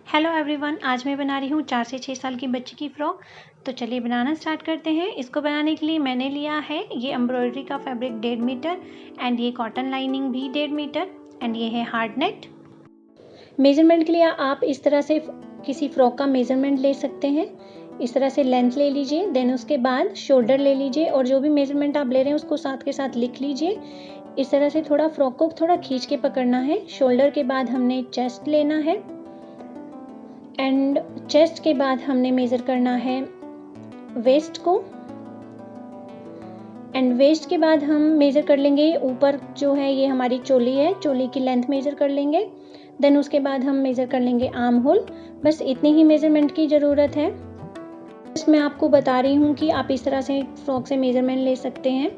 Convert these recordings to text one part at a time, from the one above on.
Hello everyone, आज मैं बना रही हूँ 4 से 6 साल की बच्ची की फ़्रॉक। तो चलिए बनाना स्टार्ट करते हैं। इसको बनाने के लिए मैंने लिया है ये एम्ब्रॉयडरी का फैब्रिक 1.5 मीटर एंड ये कॉटन लाइनिंग भी 1.5 मीटर एंड ये है हार्ड नेट। मेज़रमेंट के लिए आप इस तरह से किसी फ़्रॉक का मेज़रमेंट ले सकते हैं। इस तरह से लेंथ ले लीजिए, देन उसके बाद शोल्डर ले लीजिए और जो भी मेज़रमेंट आप ले रहे हैं उसको साथ के साथ लिख लीजिए। इस तरह से थोड़ा फ़्रॉक को थोड़ा खींच के पकड़ना है। शोल्डर के बाद हमने चेस्ट लेना है एंड चेस्ट के बाद हमने मेज़र करना है वेस्ट को एंड वेस्ट के बाद हम मेज़र कर लेंगे ऊपर जो है ये हमारी चोली है, चोली की लेंथ मेज़र कर लेंगे। देन उसके बाद हम मेज़र कर लेंगे आर्म होल। बस इतनी ही मेज़रमेंट की ज़रूरत है। बस मैं आपको बता रही हूँ कि आप इस तरह से फ्रॉक से मेज़रमेंट ले सकते हैं।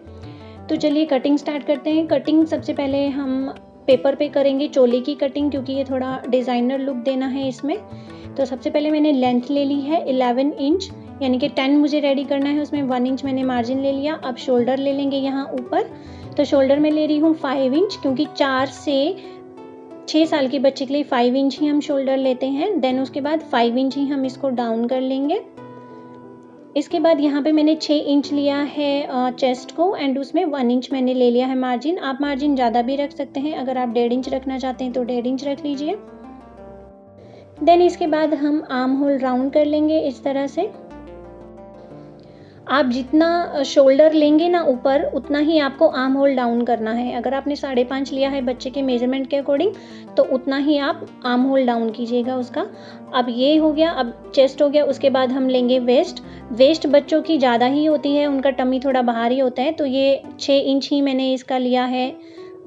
तो चलिए कटिंग स्टार्ट करते हैं। कटिंग सबसे पहले हम पेपर पे करेंगे चोली की कटिंग, क्योंकि ये थोड़ा डिज़ाइनर लुक देना है इसमें। तो सबसे पहले मैंने लेंथ ले ली है 11 इंच, यानी कि 10 मुझे रेडी करना है, उसमें 1 इंच मैंने मार्जिन ले लिया। अब शोल्डर ले लेंगे यहाँ ऊपर। तो शोल्डर में ले रही हूँ 5 इंच, क्योंकि 4 से 6 साल की बच्ची के लिए 5 इंच ही हम शोल्डर लेते हैं। देन उसके बाद 5 इंच ही हम इसको डाउन कर लेंगे। इसके बाद यहाँ पे मैंने 6 इंच लिया है चेस्ट को एंड उसमें 1 इंच मैंने ले लिया है मार्जिन। आप मार्जिन ज़्यादा भी रख सकते हैं, अगर आप 1.5 इंच रखना चाहते हैं तो 1.5 इंच रख लीजिए। देन इसके बाद हम आर्म होल राउंड कर लेंगे इस तरह से। आप जितना शोल्डर लेंगे ना ऊपर, उतना ही आपको आर्म होल डाउन करना है। अगर आपने 5.5 लिया है बच्चे के मेजरमेंट के अकॉर्डिंग, तो उतना ही आप आर्म होल डाउन कीजिएगा उसका। अब ये हो गया, अब चेस्ट हो गया। उसके बाद हम लेंगे वेस्ट। वेस्ट बच्चों की ज़्यादा ही होती है, उनका टमी थोड़ा बाहर ही होता है, तो ये 6 इंच ही मैंने इसका लिया है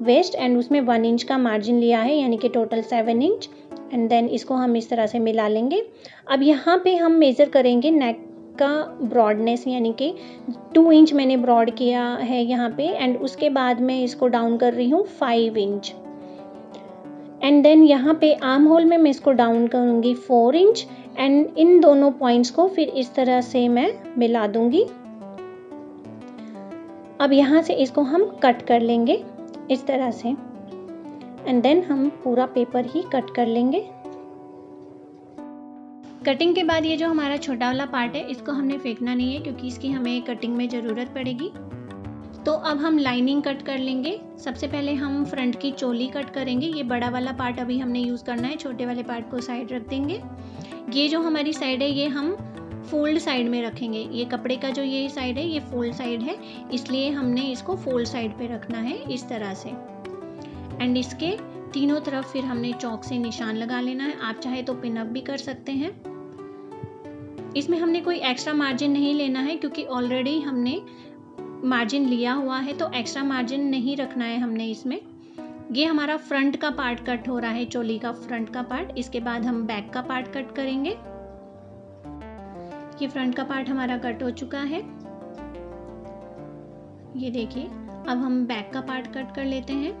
वेस्ट एंड उसमें 1 इंच का मार्जिन लिया है, यानी कि टोटल 7 इंच। एंड देन इसको हम इस तरह से मिला लेंगे। अब यहाँ पे हम मेज़र करेंगे नेक का ब्रॉडनेस, यानी कि 2 इंच मैंने ब्रॉड किया है यहाँ पे एंड उसके बाद मैं इसको डाउन कर रही हूँ 5 इंच। एंड देन यहाँ पे आर्म होल में मैं इसको डाउन करूँगी 4 इंच एंड इन दोनों पॉइंट्स को फिर इस तरह से मैं मिला दूँगी। अब यहाँ से इसको हम कट कर लेंगे इस तरह से एंड देन हम पूरा पेपर ही कट कर लेंगे। कटिंग के बाद ये जो हमारा छोटा वाला पार्ट है, इसको हमने फेंकना नहीं है, क्योंकि इसकी हमें कटिंग में ज़रूरत पड़ेगी। तो अब हम लाइनिंग कट कर लेंगे। सबसे पहले हम फ्रंट की चोली कट करेंगे। ये बड़ा वाला पार्ट अभी हमने यूज़ करना है, छोटे वाले पार्ट को साइड रख देंगे। ये जो हमारी साइड है ये हम फोल्ड साइड में रखेंगे। ये कपड़े का जो ये साइड है ये फोल्ड साइड है, इसलिए हमने इसको फोल्ड साइड पे रखना है इस तरह से। एंड इसके तीनों तरफ फिर हमने चौक से निशान लगा लेना है। आप चाहे तो पिन अप भी कर सकते हैं। इसमें हमने कोई एक्स्ट्रा मार्जिन नहीं लेना है, क्योंकि ऑलरेडी हमने मार्जिन लिया हुआ है, तो एक्स्ट्रा मार्जिन नहीं रखना है हमने इसमें। ये हमारा फ्रंट का पार्ट कट हो रहा है, चोली का फ्रंट का पार्ट। इसके बाद हम बैक का पार्ट कट करेंगे। ये फ्रंट का पार्ट हमारा कट हो चुका है, ये देखिए। अब हम बैक का पार्ट कट कर लेते हैं।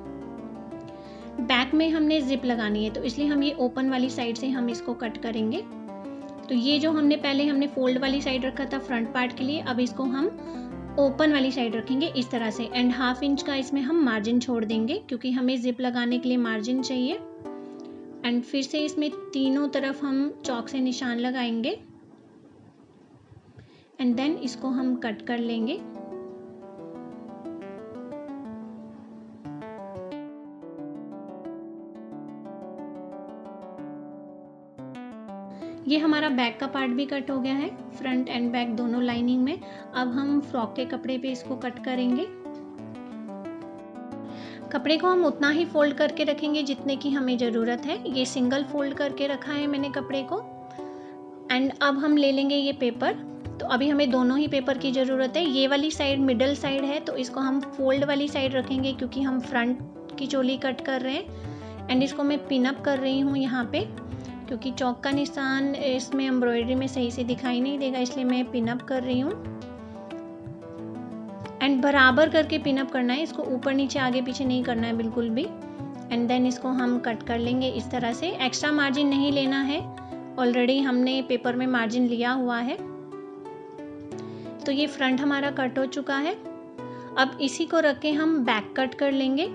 बैक में हमने जिप लगानी है, तो इसलिए हम ये ओपन वाली साइड से हम इसको कट करेंगे। तो ये जो हमने फोल्ड वाली साइड रखा था फ्रंट पार्ट के लिए, अब इसको हम ओपन वाली साइड रखेंगे इस तरह से। एंड 1/2 इंच का इसमें हम मार्जिन छोड़ देंगे, क्योंकि हमें जिप लगाने के लिए मार्जिन चाहिए। एंड फिर से इसमें तीनों तरफ हम चौक से निशान लगाएंगे एंड देन इसको हम कट कर लेंगे। ये हमारा बैक का पार्ट भी कट हो गया है, फ्रंट एंड बैक दोनों लाइनिंग में। अब हम फ्रॉक के कपड़े पे इसको कट करेंगे। कपड़े को हम उतना ही फोल्ड करके रखेंगे जितने की हमें ज़रूरत है। ये सिंगल फोल्ड करके रखा है मैंने कपड़े को। एंड अब हम ले लेंगे ये पेपर। तो अभी हमें दोनों ही पेपर की ज़रूरत है। ये वाली साइड मिडल साइड है, तो इसको हम फोल्ड वाली साइड रखेंगे, क्योंकि हम फ्रंट की चोली कट कर रहे हैं। एंड इसको मैं पिन अप कर रही हूँ यहाँ पे, क्योंकि चौक का निशान इसमें एम्ब्रॉयडरी में सही से दिखाई नहीं देगा, इसलिए मैं पिन अप कर रही हूँ। एंड बराबर करके पिन अप करना है, इसको ऊपर नीचे आगे पीछे नहीं करना है बिल्कुल भी। एंड देन इसको हम कट कर लेंगे इस तरह से। एक्स्ट्रा मार्जिन नहीं लेना है, ऑलरेडी हमने पेपर में मार्जिन लिया हुआ है। तो ये फ्रंट हमारा कट हो चुका है। अब इसी को रख के हम बैक कट कर लेंगे।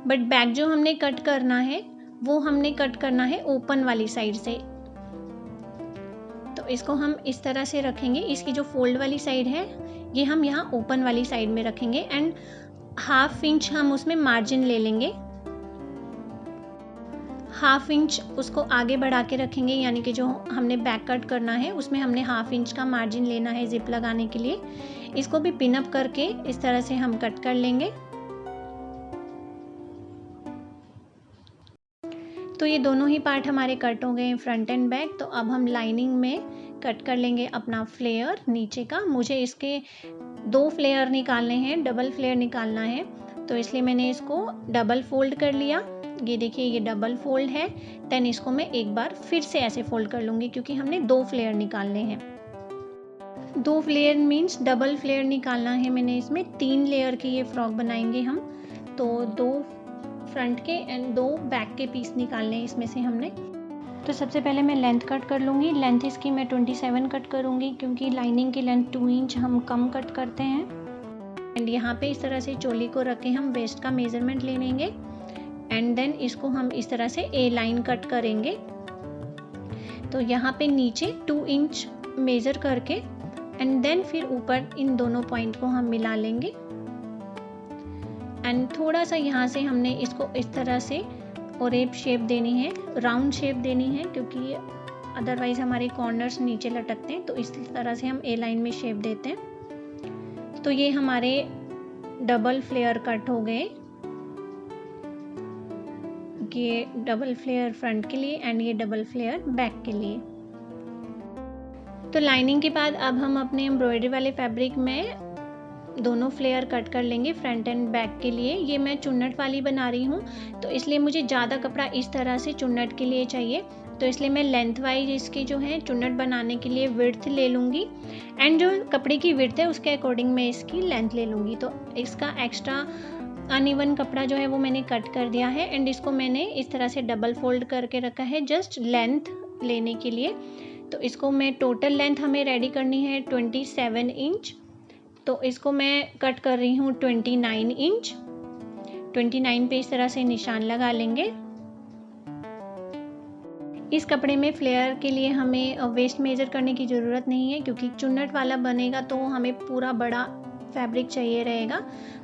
बट बैक जो हमने कट करना है वो हमने कट करना है ओपन वाली साइड से। तो इसको हम इस तरह से रखेंगे, इसकी जो फोल्ड वाली साइड है ये हम यहाँ ओपन वाली साइड में रखेंगे एंड 1/2 इंच हम उसमें मार्जिन ले लेंगे। 1/2 इंच उसको आगे बढ़ा के रखेंगे, यानी कि जो हमने बैक कट करना है उसमें हमने 1/2 इंच का मार्जिन लेना है जिप लगाने के लिए। इसको भी पिन अप करके इस तरह से हम कट कर लेंगे। तो ये दोनों ही पार्ट हमारे कट हो गए फ्रंट एंड बैक। तो अब हम लाइनिंग में कट कर लेंगे अपना फ्लेयर नीचे का। मुझे इसके 2 फ्लेयर निकालने हैं, डबल फ्लेयर निकालना है, तो इसलिए मैंने इसको डबल फोल्ड कर लिया। ये देखिए ये डबल फोल्ड है। देन इसको मैं एक बार फिर से ऐसे फोल्ड कर लूँगी क्योंकि हमने 2 फ्लेयर निकालने हैं। 2 फ्लेयर मीन्स डबल फ्लेयर निकालना है मैंने इसमें। 3 लेयर की ये फ्रॉक बनाएंगे हम। तो 2 फ्रंट के एंड 2 बैक के पीस निकालने हैं इसमें से हमने। तो सबसे पहले मैं लेंथ कट कर लूँगी। लेंथ इसकी मैं 27 कट करूँगी क्योंकि लाइनिंग की लेंथ 2 इंच हम कम कट करते हैं। एंड यहाँ पे इस तरह से चोली को रख के हम वेस्ट का मेजरमेंट ले लेंगे एंड देन इसको हम इस तरह से ए लाइन कट करेंगे। तो यहाँ पे नीचे 2 इंच मेज़र करके एंड देन फिर ऊपर इन दोनों पॉइंट को हम मिला लेंगे एंड थोड़ा सा यहाँ से हमने इसको इस तरह से ओरेप शेप देनी है, राउंड शेप देनी है क्योंकि अदरवाइज हमारे कॉर्नर्स नीचे लटकते हैं। तो इस तरह से हम ए लाइन में शेप देते हैं। तो ये हमारे डबल फ्लेयर कट हो गए। ये डबल फ्लेयर फ्रंट के लिए एंड ये डबल फ्लेयर बैक के लिए। तो लाइनिंग के बाद अब हम अपने एम्ब्रॉयडरी वाले फैब्रिक में दोनों फ्लेयर कट कर लेंगे फ्रंट एंड बैक के लिए। ये मैं चुन्नट वाली बना रही हूँ तो इसलिए मुझे ज़्यादा कपड़ा इस तरह से चुन्नट के लिए चाहिए। तो इसलिए मैं लेंथ वाइज इसकी जो है चुन्नट बनाने के लिए विड्थ ले लूँगी एंड जो कपड़े की विड्थ है उसके अकॉर्डिंग मैं इसकी लेंथ ले लूँगी। तो इसका एक्स्ट्रा अनइवन कपड़ा जो है वो मैंने कट कर दिया है एंड इसको मैंने इस तरह से डबल फोल्ड करके रखा है जस्ट लेंथ लेने के लिए। तो इसको मैं टोटल लेंथ हमें रेडी करनी है 27 इंच। तो इसको मैं कट कर रही हूँ 29 इंच। 29 पे इस तरह से निशान लगा लेंगे। इस कपड़े में फ्लेयर के लिए हमें वेस्ट मेजर करने की ज़रूरत नहीं है क्योंकि चुन्नट वाला बनेगा तो हमें पूरा बड़ा फैब्रिक चाहिए रहेगा।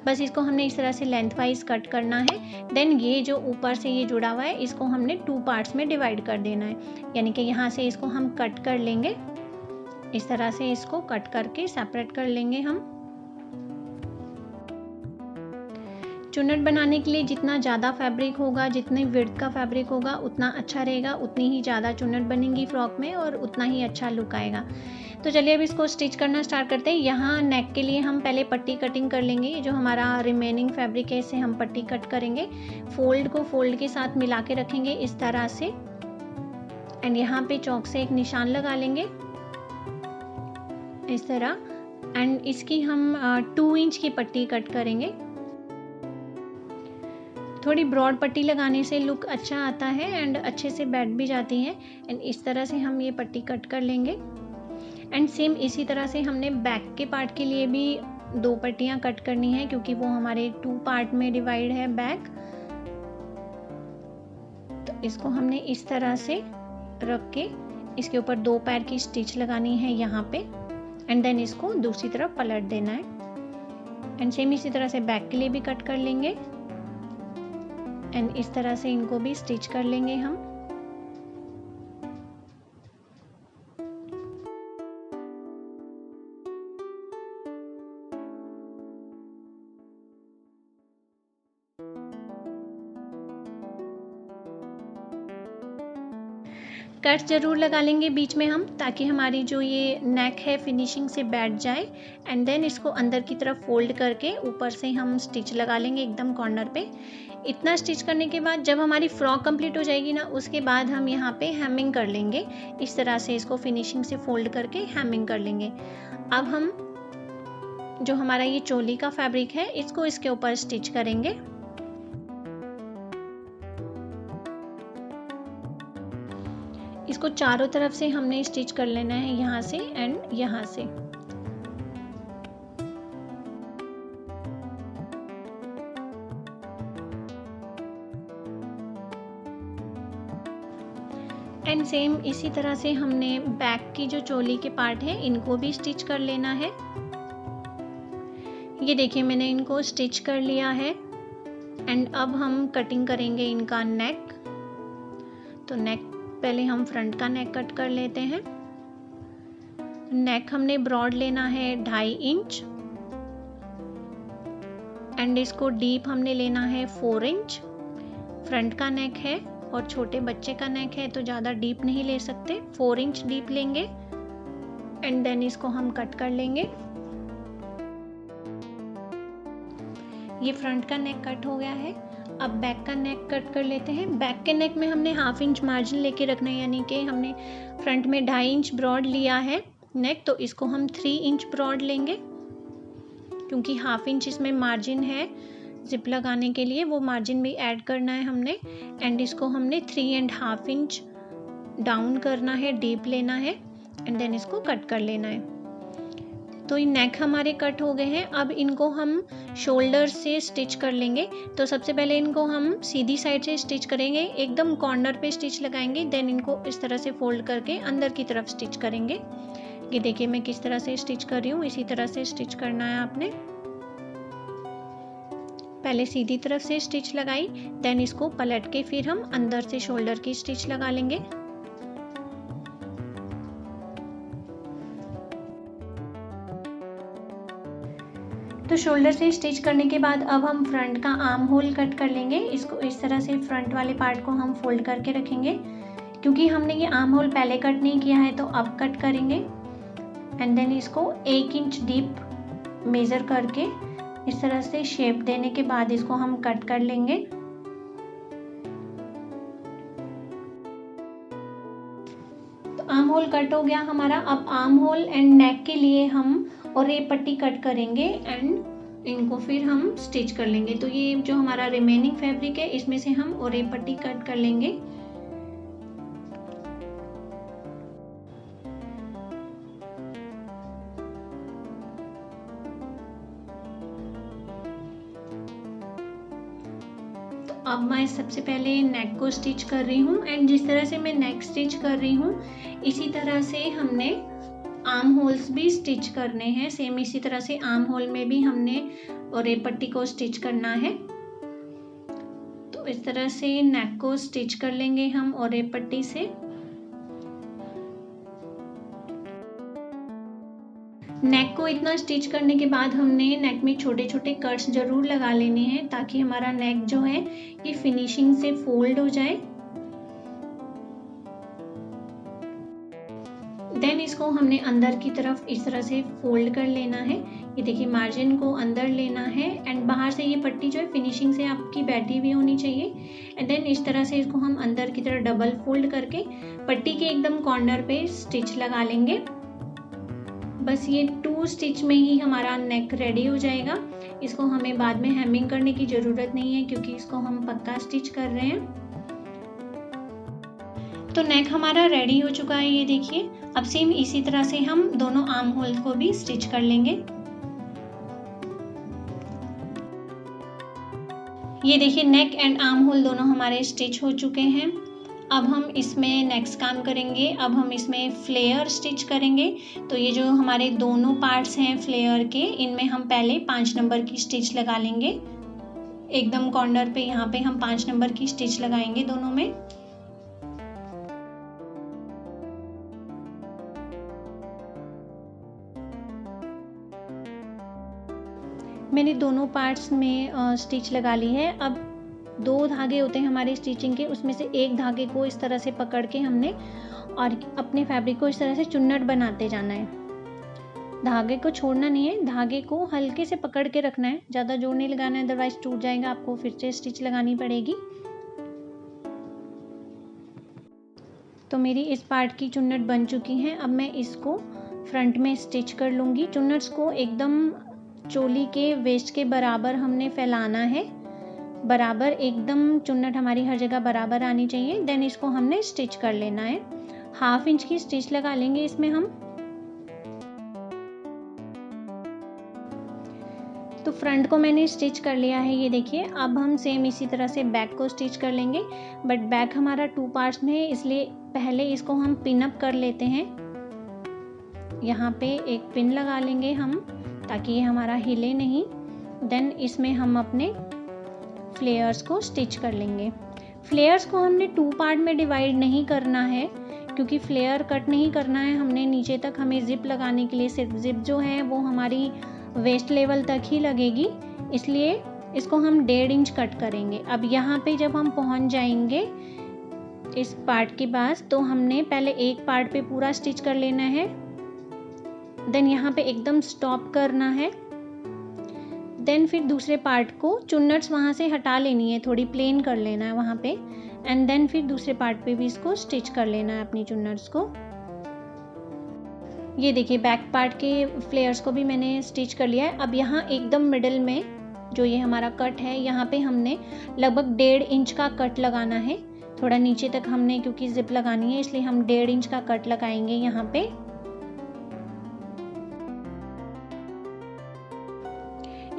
बस इसको हमने इस तरह से लेंथ वाइज कट करना है। देन ये जो ऊपर से ये जुड़ा हुआ है इसको हमने 2 पार्ट्स में डिवाइड कर देना है, यानी कि यहाँ से इसको हम कट कर लेंगे। इस तरह से इसको कट करके सेपरेट कर लेंगे हम। चुन्नट बनाने के लिए जितना ज़्यादा फैब्रिक होगा, जितनी विड्थ का फैब्रिक होगा उतना अच्छा रहेगा, उतनी ही ज़्यादा चुन्नट बनेंगी फ्रॉक में और उतना ही अच्छा लुक आएगा। तो चलिए अब इसको स्टिच करना स्टार्ट करते हैं। यहाँ नेक के लिए हम पहले पट्टी कटिंग कर लेंगे। ये जो हमारा रिमेनिंग फैब्रिक है इसे हम पट्टी कट करेंगे। फोल्ड को फोल्ड के साथ मिला के रखेंगे इस तरह से एंड यहाँ पे चौक से एक निशान लगा लेंगे इस तरह एंड इसकी हम 2 इंच की पट्टी कट करेंगे। थोड़ी ब्रॉड पट्टी लगाने से लुक अच्छा आता है एंड अच्छे से बैठ भी जाती है एंड इस तरह से हम ये पट्टी कट कर लेंगे। एंड सेम इसी तरह से हमने बैक के पार्ट के लिए भी 2 पट्टियाँ कट करनी है क्योंकि वो हमारे 2 पार्ट में डिवाइड है बैक। तो इसको हमने इस तरह से रख के इसके ऊपर 2 पैर की स्टिच लगानी है यहाँ पे एंड देन इसको दूसरी तरफ पलट देना है एंड सेम इसी तरह से बैक के लिए भी कट कर लेंगे एंड इस तरह से इनको भी स्टिच कर लेंगे हम। कट ज़रूर लगा लेंगे बीच में हम ताकि हमारी जो ये नेक है फिनिशिंग से बैठ जाए एंड देन इसको अंदर की तरफ फोल्ड करके ऊपर से हम स्टिच लगा लेंगे एकदम कॉर्नर पे। इतना स्टिच करने के बाद जब हमारी फ्रॉक कंप्लीट हो जाएगी ना उसके बाद हम यहाँ पे हेमिंग कर लेंगे। इस तरह से इसको फिनिशिंग से फोल्ड करके हेमिंग कर लेंगे। अब हम जो हमारा ये चोली का फैब्रिक है इसको इसके ऊपर स्टिच करेंगे। इसको चारों तरफ से हमने स्टिच कर लेना है यहाँ से एंड यहाँ से। एंड सेम इसी तरह से हमने बैक की जो चोली के पार्ट है इनको भी स्टिच कर लेना है। ये देखिए मैंने इनको स्टिच कर लिया है एंड अब हम कटिंग करेंगे इनका नेक। तो नेक पहले हम फ्रंट का नेक कट कर लेते हैं। नेक हमने ब्रॉड लेना है 2.5 इंच एंड इसको डीप हमने लेना है 4 इंच। फ्रंट का नेक है और छोटे बच्चे का नेक है तो ज़्यादा डीप नहीं ले सकते, 4 इंच डीप लेंगे एंड देन इसको हम कट कर लेंगे। ये फ्रंट का नेक कट हो गया है। अब बैक का नेक कट कर लेते हैं। बैक के नेक में हमने 1/2 इंच मार्जिन लेके रखना है, यानी कि हमने फ्रंट में 2.5 इंच ब्रॉड लिया है नेक, तो इसको हम 3 इंच ब्रॉड लेंगे क्योंकि 1/2 इंच इसमें मार्जिन है जिप लगाने के लिए, वो मार्जिन भी ऐड करना है हमने। एंड इसको हमने 3.5 इंच डाउन करना है, डीप लेना है एंड देन इसको कट कर लेना है। तो ये नेक हमारे कट हो गए हैं। अब इनको हम शोल्डर से स्टिच कर लेंगे। तो सबसे पहले इनको हम सीधी साइड से स्टिच करेंगे, एकदम कॉर्नर पे स्टिच लगाएंगे, देन इनको इस तरह से फोल्ड करके अंदर की तरफ स्टिच करेंगे। ये देखिए मैं किस तरह से स्टिच कर रही हूँ, इसी तरह से स्टिच करना है आपने। पहले सीधी तरफ से स्टिच लगाई, देन इसको पलट के फिर हम अंदर से शोल्डर की स्टिच लगा लेंगे। तो शोल्डर से स्टिच करने के बाद अब हम फ्रंट का आर्म होल कट कर लेंगे। इसको इस तरह से फ्रंट वाले पार्ट को हम फोल्ड करके रखेंगे, क्योंकि हमने ये आर्म होल पहले कट नहीं किया है तो अब कट करेंगे। एंड देन इसको 1 इंच डीप मेजर करके इस तरह से शेप देने के बाद इसको हम कट कर लेंगे। तो आर्म होल कट हो गया हमारा। अब आर्म होल एंड नेक के लिए हम और ये पट्टी कट करेंगे एंड इनको फिर हम स्टिच कर लेंगे। तो ये जो हमारा रिमेनिंग फैब्रिक है इसमें से हम और ये पट्टी कट कर लेंगे। अब मैं सबसे पहले नेक को स्टिच कर रही हूँ एंड जिस तरह से मैं नेक स्टिच कर रही हूँ इसी तरह से हमने आर्म होल्स भी स्टिच करने हैं। सेम इसी तरह से आर्म होल में भी हमने और ये पट्टी को स्टिच करना है। तो इस तरह से नेक को स्टिच कर लेंगे हम और ये पट्टी से। नेक को इतना स्टिच करने के बाद हमने नेक में छोटे छोटे कट्स जरूर लगा लेने हैं ताकि हमारा नेक जो है ये फिनिशिंग से फोल्ड हो जाए। देन इसको हमने अंदर की तरफ इस तरह से फोल्ड कर लेना है। ये देखिए मार्जिन को अंदर लेना है एंड बाहर से ये पट्टी जो है फिनिशिंग से आपकी बैठी हुई होनी चाहिए। एंड देन इस तरह से इसको हम अंदर की तरफ डबल फोल्ड करके पट्टी के एकदम कॉर्नर पे स्टिच लगा लेंगे। बस ये 2 स्टिच में ही हमारा नेक रेडी हो जाएगा। इसको हमें बाद में हेमिंग करने की ज़रूरत नहीं है क्योंकि इसको हम पक्का स्टिच कर रहे हैं। तो नेक हमारा रेडी हो चुका है, ये देखिए। अब सेम इसी तरह से हम दोनों आर्म होल को भी स्टिच कर लेंगे। ये देखिए नेक एंड आर्म होल दोनों हमारे स्टिच हो चुके हैं। अब हम इसमें नेक्स्ट काम करेंगे। अब हम इसमें फ्लेयर स्टिच करेंगे। तो ये जो हमारे दोनों पार्ट्स हैं फ्लेयर के, इनमें हम पहले 5 नंबर की स्टिच लगा लेंगे। एकदम कॉर्नर पे यहाँ पे हम 5 नंबर की स्टिच लगाएंगे दोनों में। मैंने दोनों पार्ट्स में स्टिच लगा ली है। अब 2 धागे होते हैं हमारे स्टिचिंग के, उसमें से एक धागे को इस तरह से पकड़ के हमने और अपने फैब्रिक को इस तरह से चुन्नट बनाते जाना है। धागे को छोड़ना नहीं है, धागे को हल्के से पकड़ के रखना है, ज़्यादा जोर नहीं लगाना है, अदरवाइज टूट जाएगा, आपको फिर से स्टिच लगानी पड़ेगी। तो मेरी इस पार्ट की चुन्नट बन चुकी हैं। अब मैं इसको फ्रंट में स्टिच कर लूँगी। चुन्नट्स को एकदम चोली के वेस्ट के बराबर हमने फैलाना है, बराबर एकदम चुन्नट हमारी हर जगह बराबर आनी चाहिए। देन इसको हमने स्टिच कर लेना है। 1/2 इंच की स्टिच लगा लेंगे इसमें हम। तो फ्रंट को मैंने स्टिच कर लिया है, ये देखिए। अब हम सेम इसी तरह से बैक को स्टिच कर लेंगे, बट बैक हमारा 2 पार्ट्स में है इसलिए पहले इसको हम पिन अप कर लेते हैं। यहाँ पे एक पिन लगा लेंगे हम ताकि ये हमारा हिले नहीं। देन इसमें हम अपने फ्लेयर्स को स्टिच कर लेंगे। फ्लेयर्स को हमने 2 पार्ट में डिवाइड नहीं करना है क्योंकि फ्लेयर कट नहीं करना है हमने नीचे तक। हमें जिप लगाने के लिए सिर्फ जिप जो है वो हमारी वेस्ट लेवल तक ही लगेगी, इसलिए इसको हम 1.5 इंच कट करेंगे। अब यहाँ पे जब हम पहुँच जाएंगे इस पार्ट के पास तो हमने पहले एक पार्ट पे पूरा स्टिच कर लेना है। देन यहाँ पे एकदम स्टॉप करना है। देन फिर दूसरे पार्ट को चुन्नट्स वहाँ से हटा लेनी है, थोड़ी प्लेन कर लेना है वहाँ पे। एंड देन फिर दूसरे पार्ट पे भी इसको स्टिच कर लेना है अपनी चुन्नट्स को। ये देखिए बैक पार्ट के फ्लेयर्स को भी मैंने स्टिच कर लिया है। अब यहाँ एकदम मिडल में जो ये हमारा कट है यहाँ पे हमने लगभग 1.5 इंच का कट लगाना है। थोड़ा नीचे तक हमने क्योंकि जिप लगानी है इसलिए हम 1.5 इंच का कट लगाएंगे यहाँ पे।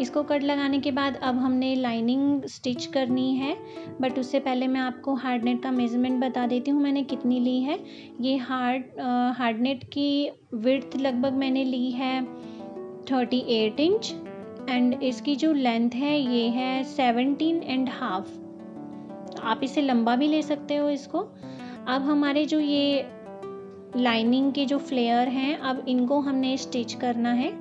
इसको कट लगाने के बाद अब हमने लाइनिंग स्टिच करनी है, बट उससे पहले मैं आपको हार्ड नेट का मेजरमेंट बता देती हूँ मैंने कितनी ली है। ये हार्ड नेट की विड्थ लगभग मैंने ली है 38 इंच एंड इसकी जो लेंथ है ये है 17.5। आप इसे लंबा भी ले सकते हो इसको। अब हमारे जो ये लाइनिंग के जो फ्लेयर हैं अब इनको हमने स्टिच करना है।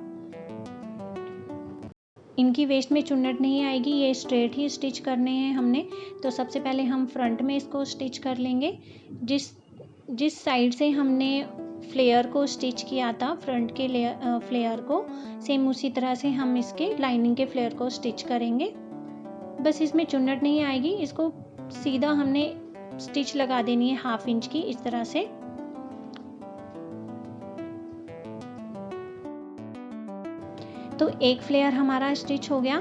इनकी वेस्ट में चुन्नट नहीं आएगी, ये स्ट्रेट ही स्टिच करने हैं हमने। तो सबसे पहले हम फ्रंट में इसको स्टिच कर लेंगे। जिस साइड से हमने फ्लेयर को स्टिच किया था फ्रंट के फ्लेयर को, सेम उसी तरह से हम इसके लाइनिंग के फ्लेयर को स्टिच करेंगे। बस इसमें चुन्नट नहीं आएगी, इसको सीधा हमने स्टिच लगा देनी है 1/2 इंच की इस तरह से। तो एक फ्लेयर हमारा स्टिच हो गया।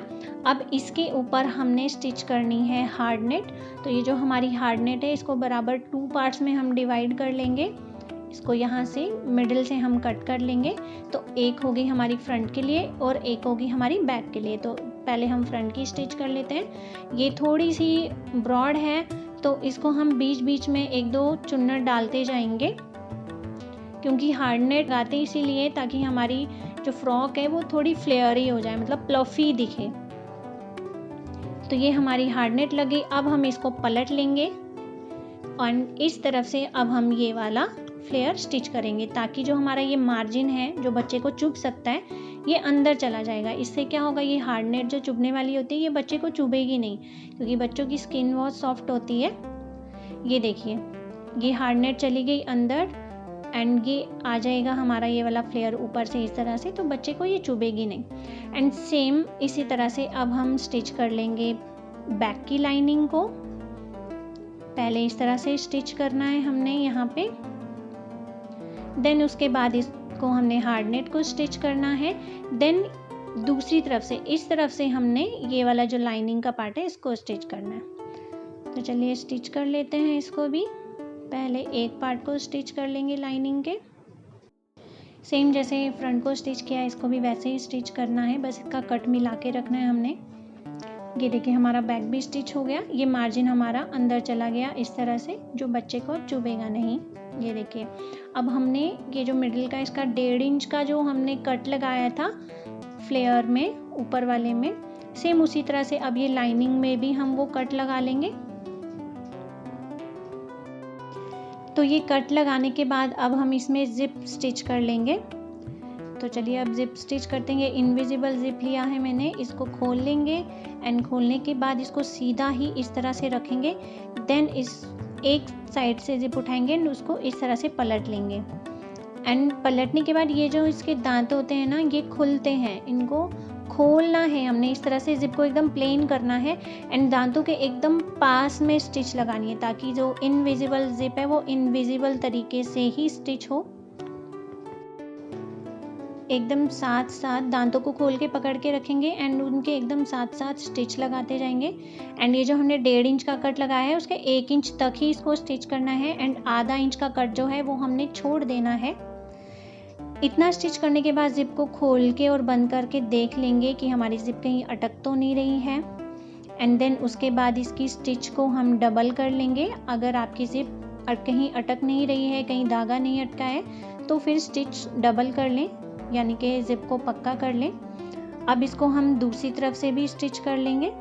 अब इसके ऊपर हमने स्टिच करनी है हार्ड नेट। तो ये जो हमारी हार्ड नेट है इसको बराबर 2 पार्ट्स में हम डिवाइड कर लेंगे। इसको यहाँ से मिडिल से हम कट कर लेंगे। तो एक होगी हमारी फ्रंट के लिए और एक होगी हमारी बैक के लिए। तो पहले हम फ्रंट की स्टिच कर लेते हैं। ये थोड़ी सी ब्रॉड है तो इसको हम बीच बीच में 1-2 चुन्नट डालते जाएंगे क्योंकि हार्ड नेट लगाते इसीलिए ताकि हमारी जो फ्रॉक है वो थोड़ी फ्लेयरी हो जाए, मतलब प्लफी दिखे। तो ये हमारी हार्ड नेट लगी। अब हम इसको पलट लेंगे और इस तरफ से अब हम ये वाला फ्लेयर स्टिच करेंगे ताकि जो हमारा ये मार्जिन है जो बच्चे को चुभ सकता है ये अंदर चला जाएगा। इससे क्या होगा, ये हार्ड नेट जो चुभने वाली होती है ये बच्चे को चुभेगी नहीं क्योंकि बच्चों की स्किन बहुत सॉफ्ट होती है। ये देखिए ये हार्ड नेट चली गई अंदर एंड ये आ जाएगा हमारा ये वाला फ्लेयर ऊपर से इस तरह से, तो बच्चे को ये चुभेगी नहीं। एंड सेम इसी तरह से अब हम स्टिच कर लेंगे बैक की लाइनिंग को। पहले इस तरह से स्टिच करना है हमने यहाँ पे। देन उसके बाद इसको हमने हार्ड नेट को स्टिच करना है। देन दूसरी तरफ से इस तरफ से हमने ये वाला जो लाइनिंग का पार्ट है इसको स्टिच करना है। तो चलिए स्टिच कर लेते हैं इसको भी। पहले एक पार्ट को स्टिच कर लेंगे लाइनिंग के। सेम जैसे फ्रंट को स्टिच किया इसको भी वैसे ही स्टिच करना है, बस इसका कट मिला के रखना है हमने। ये देखिए हमारा बैक भी स्टिच हो गया। ये मार्जिन हमारा अंदर चला गया इस तरह से, जो बच्चे को चुभेगा नहीं। ये देखिए अब हमने ये जो मिडिल का इसका 1.5 इंच का जो हमने कट लगाया था फ्लेयर में ऊपर वाले में, सेम उसी तरह से अब ये लाइनिंग में भी हम वो कट लगा लेंगे। तो ये कट लगाने के बाद अब हम इसमें जिप स्टिच कर लेंगे। तो चलिए अब जिप स्टिच करते हैं। इनविजिबल जिप लिया है मैंने, इसको खोल लेंगे एंड खोलने के बाद इसको सीधा ही इस तरह से रखेंगे। देन इस एक साइड से जिप उठाएंगे एंड उसको इस तरह से पलट लेंगे। एंड पलटने के बाद ये जो इसके दांत होते हैं ना ये खुलते हैं, इनको खोलना है हमने। इस तरह से जिप को एकदम प्लेन करना है एंड दांतों के एकदम पास में स्टिच लगानी है ताकि जो इनविजिबल जिप है वो इनविजिबल तरीके से ही स्टिच हो। एकदम साथ साथ दांतों को खोल के पकड़ के रखेंगे एंड उनके एकदम साथ साथ स्टिच लगाते जाएंगे। एंड ये जो हमने 1.5 इंच का कट लगाया है उसके 1 इंच तक ही इसको स्टिच करना है एंड आधा इंच का कट जो है वो हमने छोड़ देना है। इतना स्टिच करने के बाद जिप को खोल के और बंद करके देख लेंगे कि हमारी जिप कहीं अटक तो नहीं रही है। एंड देन उसके बाद इसकी स्टिच को हम डबल कर लेंगे। अगर आपकी जिप कहीं अटक नहीं रही है, कहीं धागा नहीं अटका है, तो फिर स्टिच डबल कर लें, यानी कि ज़िप को पक्का कर लें। अब इसको हम दूसरी तरफ से भी स्टिच कर लेंगे।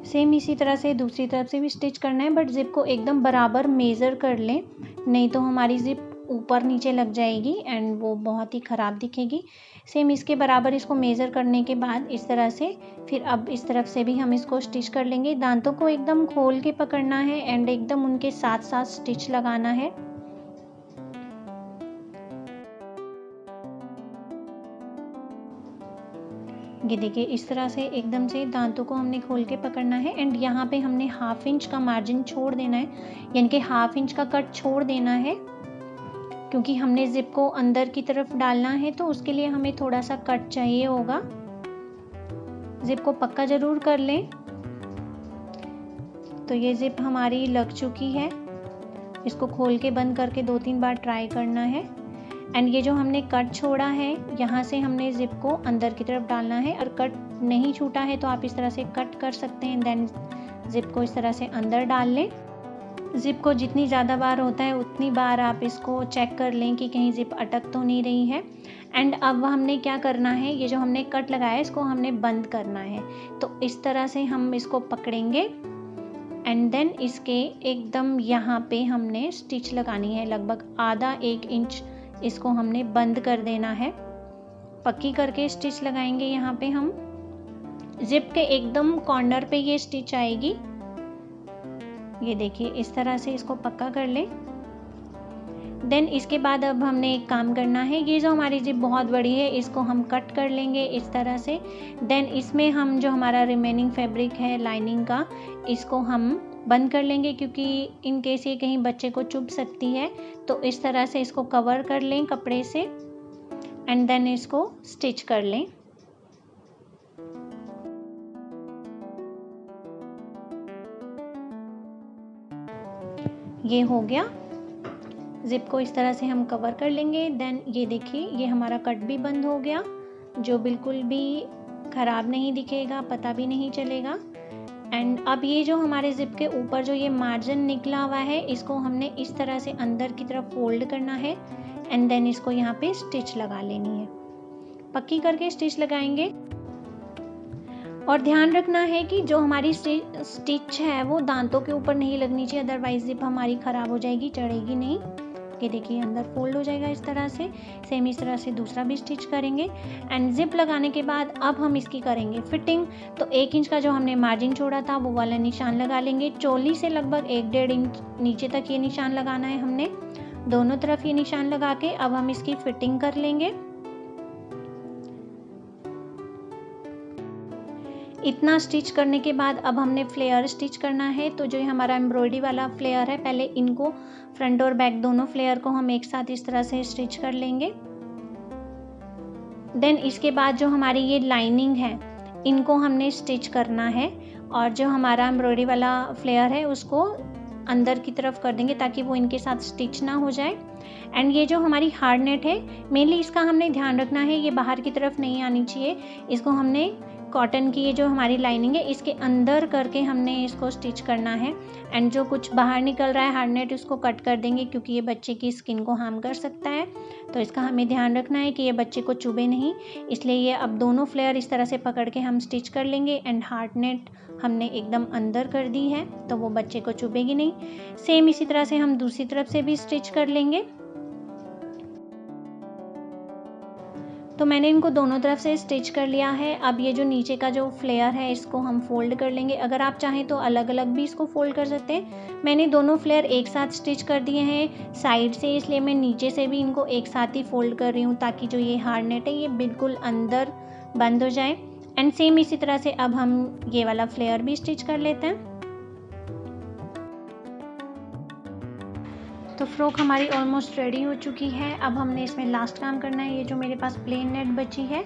सेम इसी तरह से दूसरी तरफ से भी स्टिच करना है, बट ज़िप को एकदम बराबर मेज़र कर लें, नहीं तो हमारी ज़िप ऊपर नीचे लग जाएगी एंड वो बहुत ही ख़राब दिखेगी। सेम इसके बराबर इसको मेज़र करने के बाद इस तरह से फिर अब इस तरफ से भी हम इसको स्टिच कर लेंगे। दांतों को एकदम खोल के पकड़ना है एंड एकदम उनके साथ साथ स्टिच लगाना है। ये देखिए इस तरह से एकदम से दांतों को हमने खोल के पकड़ना है एंड यहाँ पे हमने 1/2 इंच का मार्जिन छोड़ देना है, यानी कि 1/2 इंच का कट छोड़ देना है, क्योंकि हमने ज़िप को अंदर की तरफ डालना है तो उसके लिए हमें थोड़ा सा कट चाहिए होगा। ज़िप को पक्का ज़रूर कर लें। तो ये ज़िप हमारी लग चुकी है, इसको खोल के बंद करके 2-3 बार ट्राई करना है एंड ये जो हमने कट छोड़ा है यहाँ से हमने ज़िप को अंदर की तरफ डालना है, और कट नहीं छूटा है तो आप इस तरह से कट कर सकते हैं, देन ज़िप को इस तरह से अंदर डाल लें। ज़िप को जितनी ज़्यादा बार होता है उतनी बार आप इसको चेक कर लें कि कहीं ज़िप अटक तो नहीं रही है। एंड अब हमने क्या करना है, ये जो हमने कट लगाया है इसको हमने बंद करना है, तो इस तरह से हम इसको पकड़ेंगे एंड देन इसके एकदम यहाँ पे हमने स्टिच लगानी है, लगभग आधा 1 इंच इसको हमने बंद कर देना है। पक्की करके स्टिच लगाएंगे। यहाँ पे हम ज़िप के एकदम कॉर्नर पे ये स्टिच आएगी। ये देखिए इस तरह से इसको पक्का कर लें। देन इसके बाद अब हमने एक काम करना है, ये जो हमारी ज़िप बहुत बड़ी है इसको हम कट कर लेंगे इस तरह से। देन इसमें हम जो हमारा रिमेनिंग फैब्रिक है लाइनिंग का, इसको हम बंद कर लेंगे, क्योंकि इन केस ये कहीं बच्चे को चुभ सकती है, तो इस तरह से इसको कवर कर लें कपड़े से एंड देन इसको स्टिच कर लें। ये हो गया। ज़िप को इस तरह से हम कवर कर लेंगे। देन ये देखिए ये हमारा कट भी बंद हो गया, जो बिल्कुल भी ख़राब नहीं दिखेगा, पता भी नहीं चलेगा। एंड अब ये जो हमारे ज़िप के ऊपर जो ये मार्जिन निकला हुआ है इसको हमने इस तरह से अंदर की तरफ फोल्ड करना है एंड देन इसको यहाँ पे स्टिच लगा लेनी है। पक्की करके स्टिच लगाएंगे, और ध्यान रखना है कि जो हमारी स्टिच है वो दांतों के ऊपर नहीं लगनी चाहिए, अदरवाइज ज़िप हमारी ख़राब हो जाएगी, चढ़ेगी नहीं। ये देखिए अंदर फोल्ड हो जाएगा इस तरह से। सेम इस तरह से दूसरा भी स्टिच करेंगे एंड ज़िप लगाने के बाद अब हम इसकी करेंगे फिटिंग। तो 1 इंच का जो हमने मार्जिन छोड़ा था वो वाला निशान लगा लेंगे। चोली से लगभग 1-1.5 इंच नीचे तक ये निशान लगाना है हमने, दोनों तरफ ये निशान लगा के अब हम इसकी फिटिंग कर लेंगे। इतना स्टिच करने के बाद अब हमने फ्लेयर स्टिच करना है। तो जो हमारा एम्ब्रॉयडरी वाला फ्लेयर है, पहले इनको फ्रंट और बैक दोनों फ्लेयर को हम एक साथ इस तरह से स्टिच कर लेंगे। देन इसके बाद जो हमारी ये लाइनिंग है इनको हमने स्टिच करना है, और जो हमारा एम्ब्रॉयडरी वाला फ्लेयर है उसको अंदर की तरफ कर देंगे ताकि वो इनके साथ स्टिच ना हो जाए। एंड ये जो हमारी हार्ड नेट है, मेनली इसका हमने ध्यान रखना है, ये बाहर की तरफ नहीं आनी चाहिए। इसको हमने कॉटन की ये जो हमारी लाइनिंग है इसके अंदर करके हमने इसको स्टिच करना है। एंड जो कुछ बाहर निकल रहा है हार्ड नेट उसको कट कर देंगे, क्योंकि ये बच्चे की स्किन को हार्म कर सकता है, तो इसका हमें ध्यान रखना है कि ये बच्चे को चुभे नहीं। इसलिए ये अब दोनों फ्लेयर इस तरह से पकड़ के हम स्टिच कर लेंगे एंड हार्ड नेट हमने एकदम अंदर कर दी है तो वो बच्चे को चुभेगी नहीं। सेम इसी तरह से हम दूसरी तरफ से भी स्टिच कर लेंगे। तो मैंने इनको दोनों तरफ से स्टिच कर लिया है। अब ये जो नीचे का जो फ्लेयर है इसको हम फोल्ड कर लेंगे। अगर आप चाहें तो अलग अलग भी इसको फोल्ड कर सकते हैं। मैंने दोनों फ्लेयर एक साथ स्टिच कर दिए हैं साइड से, इसलिए मैं नीचे से भी इनको एक साथ ही फोल्ड कर रही हूँ ताकि जो ये हार्ड नेट है ये बिल्कुल अंदर बंद हो जाए। एंड सेम इसी तरह से अब हम ये वाला फ्लेयर भी स्टिच कर लेते हैं। तो फ्रॉक हमारी ऑलमोस्ट रेडी हो चुकी है। अब हमने इसमें लास्ट काम करना है। ये जो मेरे पास प्लेन नेट बची है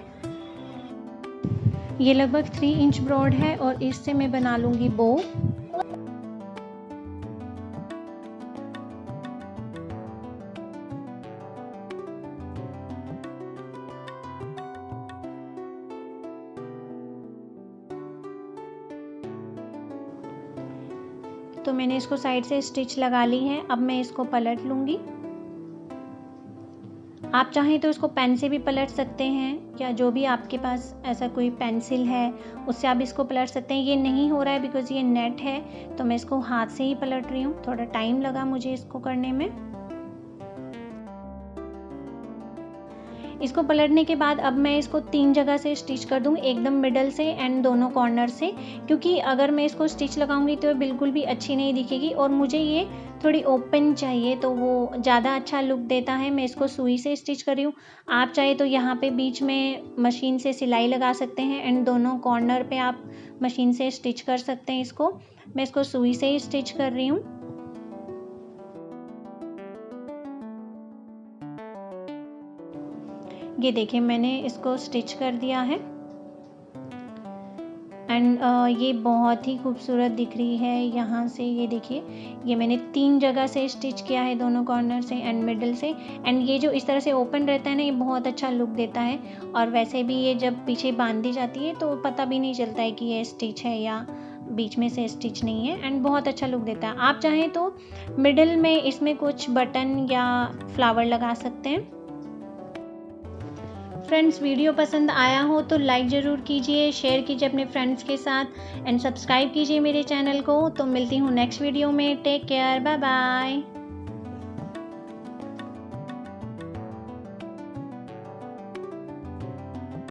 ये लगभग 3 इंच ब्रॉड है और इससे मैं बना लूँगी बो। तो मैंने इसको साइड से स्टिच लगा ली है। अब मैं इसको पलट लूँगी। आप चाहें तो इसको पेन से भी पलट सकते हैं, या जो भी आपके पास ऐसा कोई पेंसिल है उससे आप इसको पलट सकते हैं। ये नहीं हो रहा है बिकॉज़ ये नेट है, तो मैं इसको हाथ से ही पलट रही हूँ। थोड़ा टाइम लगा मुझे इसको करने में। इसको पलटने के बाद अब मैं इसको 3 जगह से स्टिच कर दूँ, एकदम मिडल से एंड दोनों कॉर्नर से, क्योंकि अगर मैं इसको स्टिच लगाऊंगी तो बिल्कुल भी अच्छी नहीं दिखेगी और मुझे ये थोड़ी ओपन चाहिए, तो वो ज़्यादा अच्छा लुक देता है। मैं इसको सुई से स्टिच कर रही हूँ। आप चाहे तो यहाँ पे बीच में मशीन से सिलाई लगा सकते हैं एंड दोनों कॉर्नर पे आप मशीन से स्टिच कर सकते हैं इसको। मैं इसको सुई से ही स्टिच कर रही हूँ। ये देखिए मैंने इसको स्टिच कर दिया है एंड ये बहुत ही खूबसूरत दिख रही है यहाँ से। ये देखिए, ये मैंने 3 जगह से स्टिच किया है, दोनों कॉर्नर से एंड मिडल से। एंड ये जो इस तरह से ओपन रहता है ना, ये बहुत अच्छा लुक देता है। और वैसे भी ये जब पीछे बांध दी जाती है तो पता भी नहीं चलता है कि ये स्टिच है या बीच में से स्टिच नहीं है, एंड बहुत अच्छा लुक देता है। आप चाहें तो मिडल में इसमें कुछ बटन या फ्लावर लगा सकते हैं। फ्रेंड्स, वीडियो पसंद आया हो तो लाइक ज़रूर कीजिए, शेयर कीजिए अपने फ्रेंड्स के साथ एंड सब्सक्राइब कीजिए मेरे चैनल को। तो मिलती हूँ नेक्स्ट वीडियो में। Take care, bye bye.